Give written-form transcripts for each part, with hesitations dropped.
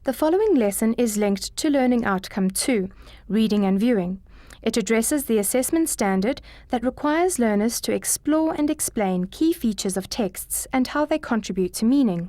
The following lesson is linked to Learning Outcome 2, Reading and Viewing. It addresses the assessment standard that requires learners to explore and explain key features of texts and how they contribute to meaning.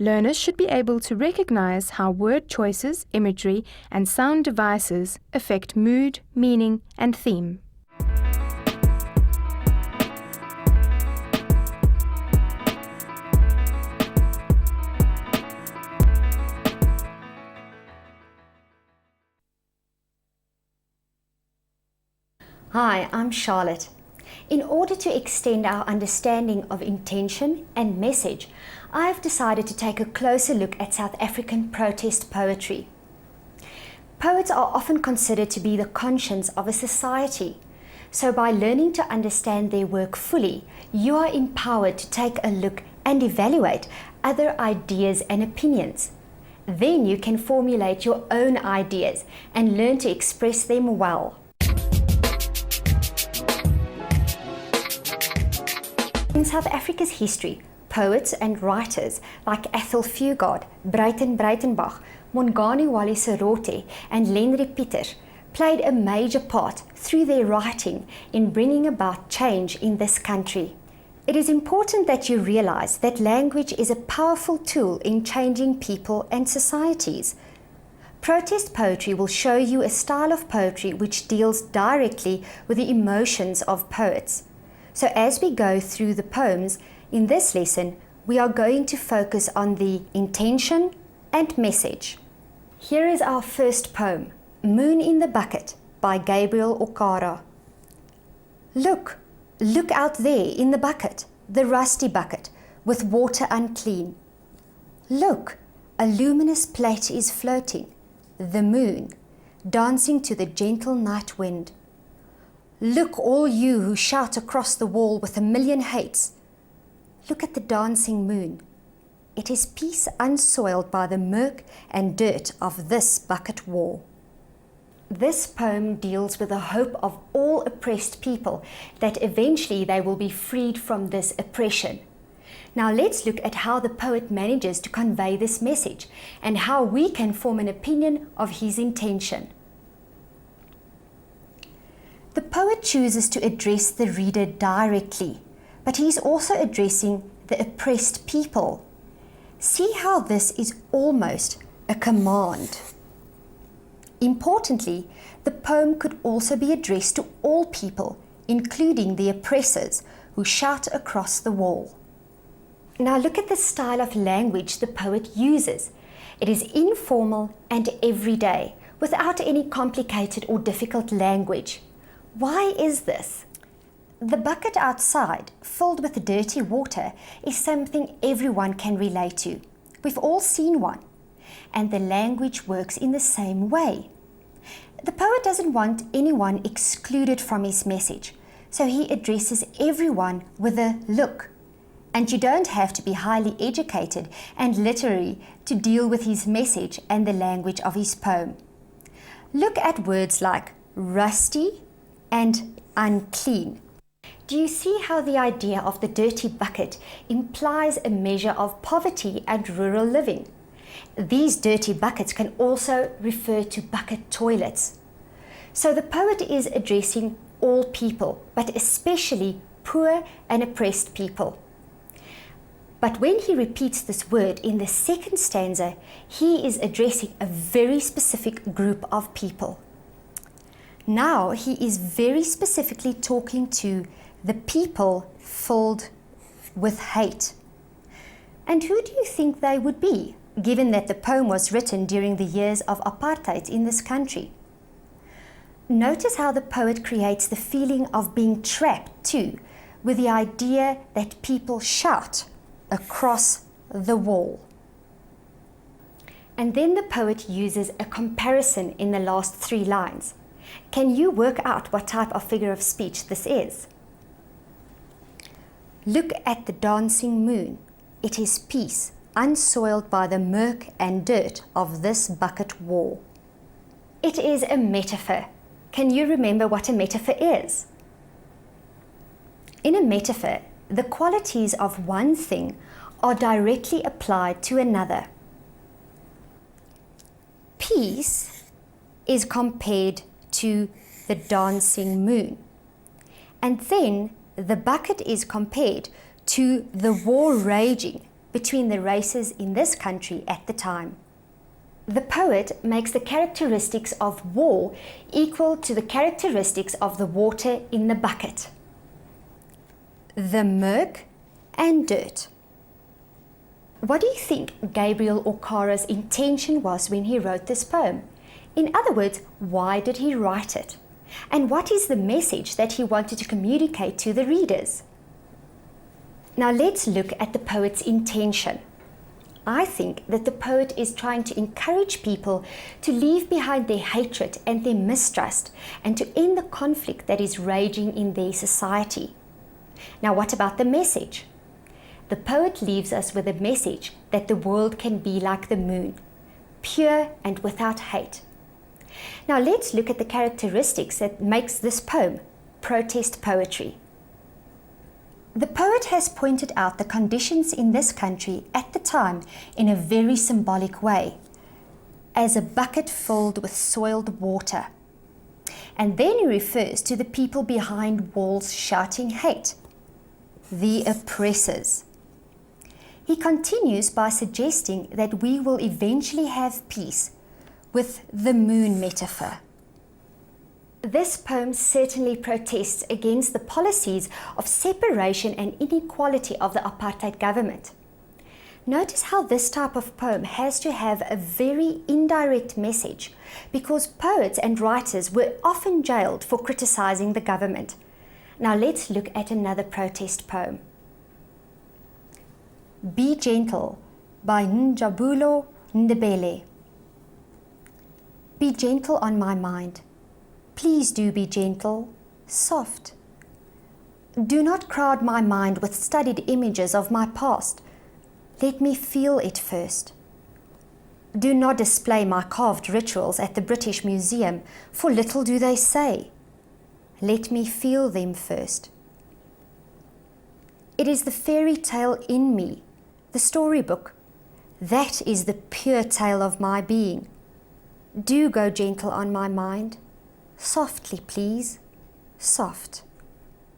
Learners should be able to recognize how word choices, imagery, and sound devices affect mood, meaning, and theme. Hi, I'm Charlotte. In order to extend our understanding of intention and message, I have decided to take a closer look at South African protest poetry. Poets are often considered to be the conscience of a society. So by learning to understand their work fully, you are empowered to take a look and evaluate other ideas and opinions. Then you can formulate your own ideas and learn to express them well. In South Africa's history, poets and writers like Ethel Fugard, Bruiten Breitenbach, Mongani Wally Serote, and Lenri Pieter played a major part through their writing in bringing about change in this country. It is important that you realize that language is a powerful tool in changing people and societies. Protest poetry will show you a style of poetry which deals directly with the emotions of poets. So as we go through the poems, in this lesson, we are going to focus on the intention and message. Here is our first poem, Moon in the Bucket by Gabriel Okara. Look out there in the bucket, the rusty bucket, with water unclean. Look, a luminous plate is floating, the moon, dancing to the gentle night wind. Look, all you who shout across the wall with a million hates. Look at the dancing moon. It is peace unsoiled by the murk and dirt of this bucket war. This poem deals with the hope of all oppressed people that eventually they will be freed from this oppression. Now let's look at how the poet manages to convey this message and how we can form an opinion of his intention. The poet chooses to address the reader directly, but he is also addressing the oppressed people. See how this is almost a command. Importantly, the poem could also be addressed to all people, including the oppressors who shout across the wall. Now look at the style of language the poet uses. It is informal and everyday, without any complicated or difficult language. Why is this? The bucket outside, filled with dirty water, is something everyone can relate to. We've all seen one. And the language works in the same way. The poet doesn't want anyone excluded from his message, so he addresses everyone with a look. And you don't have to be highly educated and literary to deal with his message and the language of his poem. Look at words like rusty and unclean. Do you see how the idea of the dirty bucket implies a measure of poverty and rural living? These dirty buckets can also refer to bucket toilets. So the poet is addressing all people, but especially poor and oppressed people. But when he repeats this word in the second stanza, he is addressing a very specific group of people. Now he is very specifically talking to the people filled with hate. And who do you think they would be, given that the poem was written during the years of apartheid in this country? Notice how the poet creates the feeling of being trapped too, with the idea that people shout across the wall. And then the poet uses a comparison in the last 3 lines. Can you work out what type of figure of speech this is? Look at the dancing moon. It is peace, unsoiled by the murk and dirt of this bucket war. It is a metaphor. Can you remember what a metaphor is? In a metaphor, the qualities of one thing are directly applied to another. peace is compared to the dancing moon. And then the bucket is compared to the war raging between the races in this country at the time. The poet makes the characteristics of war equal to the characteristics of the water in the bucket. The murk and dirt. What do you think Gabriel Okara's intention was when he wrote this poem? In other words, why did he write it? And what is the message that he wanted to communicate to the readers? Now let's look at the poet's intention. I think that the poet is trying to encourage people to leave behind their hatred and their mistrust and to end the conflict that is raging in their society. Now, what about the message? The poet leaves us with a message that the world can be like the moon, pure and without hate. Now, let's look at the characteristics that makes this poem protest poetry. The poet has pointed out the conditions in this country at the time in a very symbolic way, as a bucket filled with soiled water. And then he refers to the people behind walls shouting hate, the oppressors. He continues by suggesting that we will eventually have peace with the moon metaphor. This poem certainly protests against the policies of separation and inequality of the apartheid government. Notice how this type of poem has to have a very indirect message because poets and writers were often jailed for criticizing the government. Now let's look at another protest poem. Be Gentle by Njabulo Ndebele. Be gentle on my mind. Please do be gentle, soft. Do not crowd my mind with studied images of my past. Let me feel it first. Do not display my carved rituals at the British Museum, for little do they say. Let me feel them first. It is the fairy tale in me, the storybook. That is the pure tale of my being. Do go gentle on my mind. Softly, please. Soft.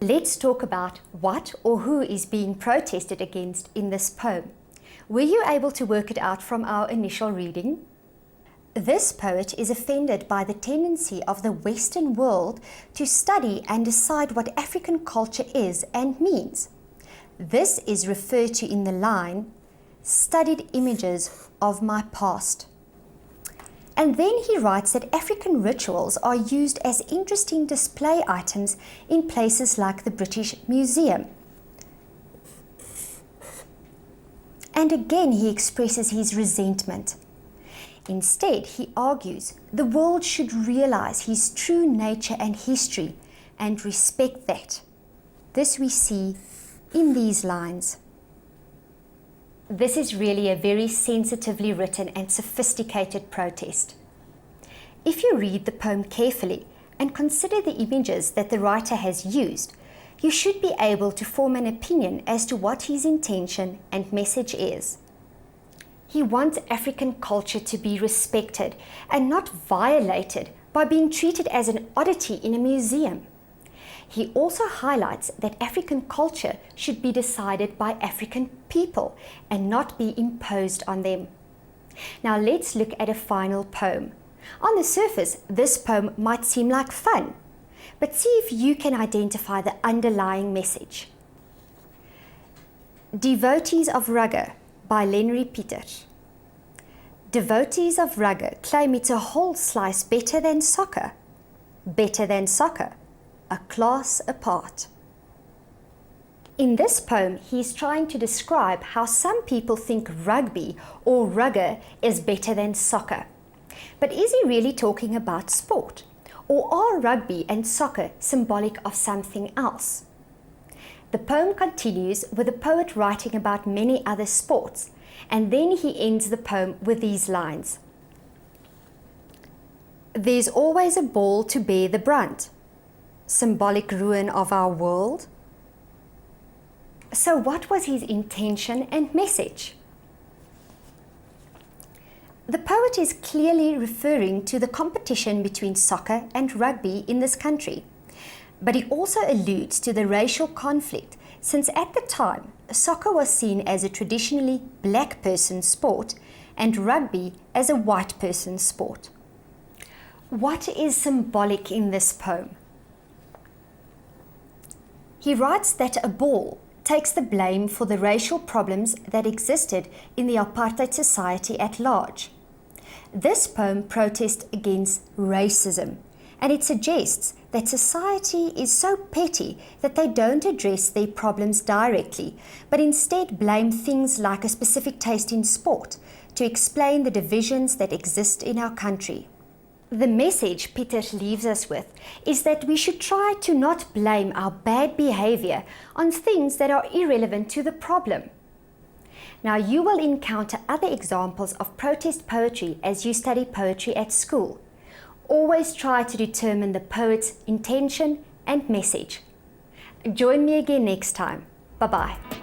Let's talk about what or who is being protested against in this poem. Were you able to work it out from our initial reading? This poet is offended by the tendency of the Western world to study and decide what African culture is and means. This is referred to in the line, studied images of my past. And then he writes that African rituals are used as interesting display items in places like the British Museum. And again he expresses his resentment. Instead, he argues the world should realize his true nature and history and respect that. This we see in these lines. This is really a very sensitively written and sophisticated protest. If you read the poem carefully and consider the images that the writer has used, you should be able to form an opinion as to what his intention and message is. He wants African culture to be respected and not violated by being treated as an oddity in a museum. He also highlights that African culture should be decided by African people and not be imposed on them. Now let's look at a final poem. On the surface, this poem might seem like fun, but see if you can identify the underlying message. Devotees of Rugger by Lenrie Pieters. Devotees of Rugger claim it's a whole slice better than soccer. Better than soccer. A class apart. In this poem, he's trying to describe how some people think rugby or rugger is better than soccer. But is he really talking about sport? Or are rugby and soccer symbolic of something else? The poem continues with the poet writing about many other sports, and then he ends the poem with these lines. There's always a ball to bear the brunt. Symbolic ruin of our world. So what was his intention and message? The poet is clearly referring to the competition between soccer and rugby in this country, but he also alludes to the racial conflict, since at the time, soccer was seen as a traditionally black person's sport and rugby as a white person's sport. What is symbolic in this poem? He writes that a ball takes the blame for the racial problems that existed in the apartheid society at large. This poem protests against racism, and it suggests that society is so petty that they don't address their problems directly, but instead blame things like a specific taste in sport to explain the divisions that exist in our country. The message Peter leaves us with is that we should try to not blame our bad behavior on things that are irrelevant to the problem. Now, you will encounter other examples of protest poetry as you study poetry at school. Always try to determine the poet's intention and message. Join me again next time. Bye-bye.